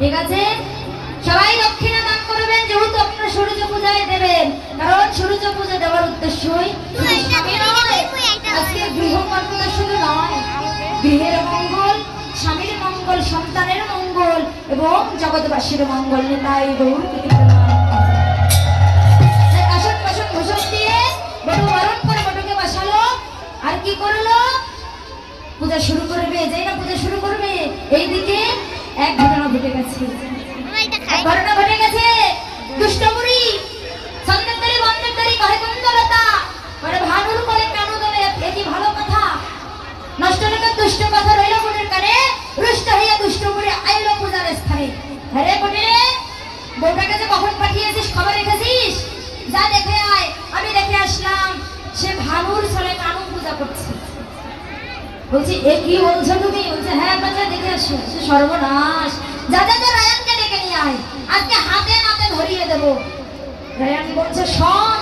ঠিক আছে? সবাই দক্ষিণা দান করবেন, যেহেতু আপনারা সূর্য পূজায় দেবেন, কারণ সূর্য পূজা দেওয়ার উদ্দেশ্যই আজকে গৃহকর্মটা শুধু নয়, গৃহের মঙ্গল, স্বামীর মঙ্গল, সন্তানের মঙ্গল এবং জগৎবাসীর মঙ্গল। নিতাই গৌর আসন বাসন ভূষণ দিয়ে বটু বরণ করে বটুকে বসালো, আর কি করলো? পূজা শুরু করবে। যেই না পূজা শুরু করবে, এইদিকে এক ঘটনা ঘটে গেছে। ঘটনা ঘটে গেছে, দুষ্টমুড়ি সন্দেহকারী বন্ধকারী কহে কুন্দলতা মানে ভানুর করে কেন দলে এটি ভালো কথা নষ্ট লোকের দুষ্ট কথা রইল মনের কানে, রুষ্ট হইয়া দুষ্টমুড়ি আইলো পূজার স্থানে। আরে বটে বউটাকে যে কখন পাঠিয়েছিস, খবর রেখেছিস? যা দেখে আয়। আমি দেখে আসলাম সে ভানুর ছলে কানু পূজা করছে। বলছি এ কি বলছো তুমি? বলছে হ্যাঁ বাচ্চা দেখে আসো। সে সর্বনাশ, যা যা যা রায়ানকে ডেকে নিয়ে আয়, আজকে হাতে নাতে ধরিয়ে দেব। রায়ান বলছে শোন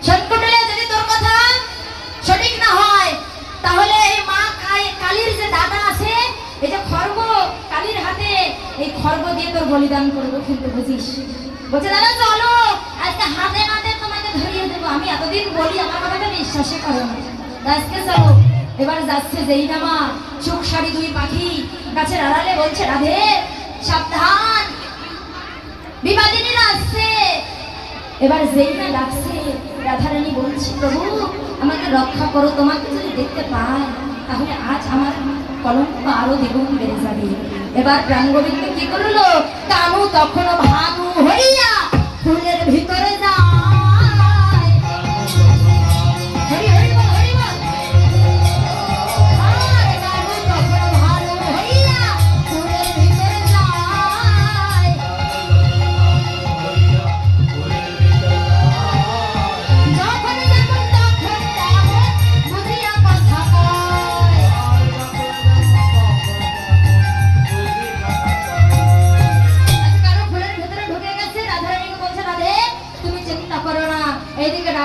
সটকুটলে, যদি তোর কথা সঠিক না হয় তাহলে এই মা কালীর যে দাদা আছে, এই যে খড়গ কালীর হাতে, এই খড়গ দিয়ে তোর বলিদান করবো কিন্তু, বুঝিস? বলছে দাদা চলো, আজকে হাতে নাতে তোমাকে ধরিয়ে দেবো। আমি এতদিন বলি, আমার কথাটা বিশ্বাসই করো না, আজকে চলো। এবার যাচ্ছে যেই নামা, সুখ শাড়ি দুই পাখি গাছের আড়ালে, বলছে রাধে সাবধান, বিবাদিনীরা আসছে। এবার যেই না ডাকছে, রাধারানী বলছে প্রভু আমাকে রক্ষা করো, তোমাকে যদি দেখতে পাই তাহলে আজ আমার কলঙ্ক আরো দ্বিগুণ বেড়ে যাবে। এবার প্রাণ গোবিন্দ কি করলো? কানু তখনও ভানু হইয়া ফুলের ভিতরে যায়।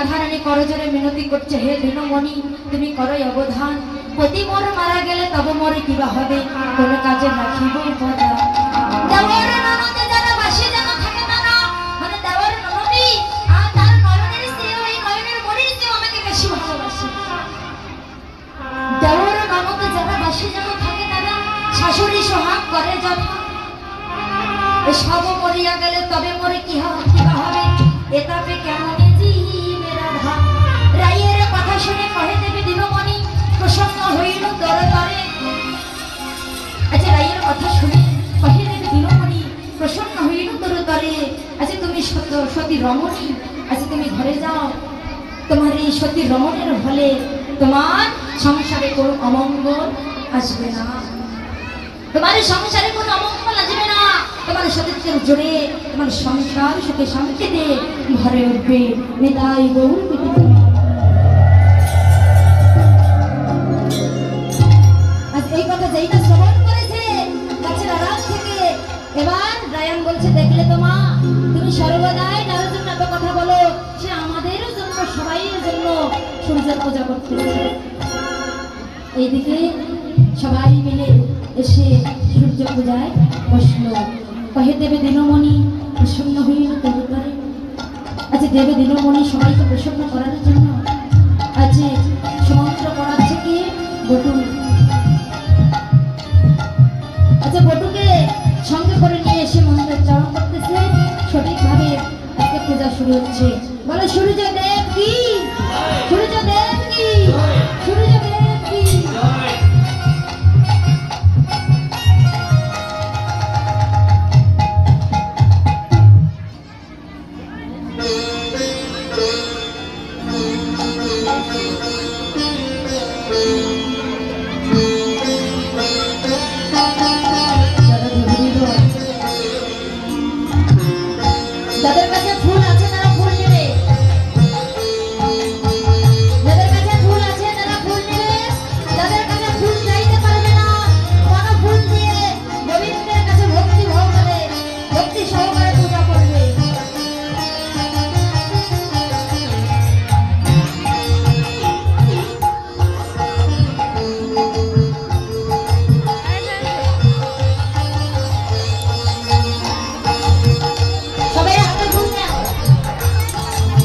রাধারানী করজোরে মিনতি করছে, হে দিনমণি তুমি করো অবধান, পতি মোর মারা গেলে তবে মোরে কিবা হবে, কোন কাজে রাখিব পদা। দেওয়ার ননদে যারা বাসে যেন থাকে তারা, মানে দেওয়ার ননদি আর তার নয়নের চেয়ে, ওই নয়নের মনির চেয়ে আমাকে বেশি ভালোবাসে। দেওয়ার ননদে যারা বাসে যেন থাকে তারা, শাশুড়ি সোহাগ করে যথা, সব মরিয়া গেলে তবে মোরে কিবা হবে, এতাপে কেমন রাইয়ের কথা শুনে কহে দেবী দিনমণি প্রসন্ন হইল দরবারে। আচ্ছা রাইয়ের কথা শুনে কহে দেবী দিনমণি প্রসন্ন হইল দরবারে। আচ্ছা তুমি সতী রমণী, আচ্ছা তুমি ঘরে যাও, তোমার এই সতী রমণের ফলে তোমার সংসারে কোনো অমঙ্গল আসবে না, তোমার সংসারে কোনো অমঙ্গল আসবে না, তোমার সতীত্বের জোরে তোমার সংসার সুখে শান্তিতে ভরে উঠবে। নিতাই গৌর এই কথা যেইটা শ্রবণ করেছে গাছের আড়াল থেকে, এবার রায়ান বলছে দেখলে তো মা, তুমি সর্বদাই যার জন্য এত কথা বলো, সে আমাদের জন্য সবাইয়ের জন্য সূর্যের পূজা করতেছে। এইদিকে সবাই মিলে এসে সূর্য পূজায় বসলো। কহে দেবে দিনমণি প্রসন্ন হইল তরুতারে। আচ্ছা দেবে দিনমণি সবাইকে প্রসন্ন করার জন্য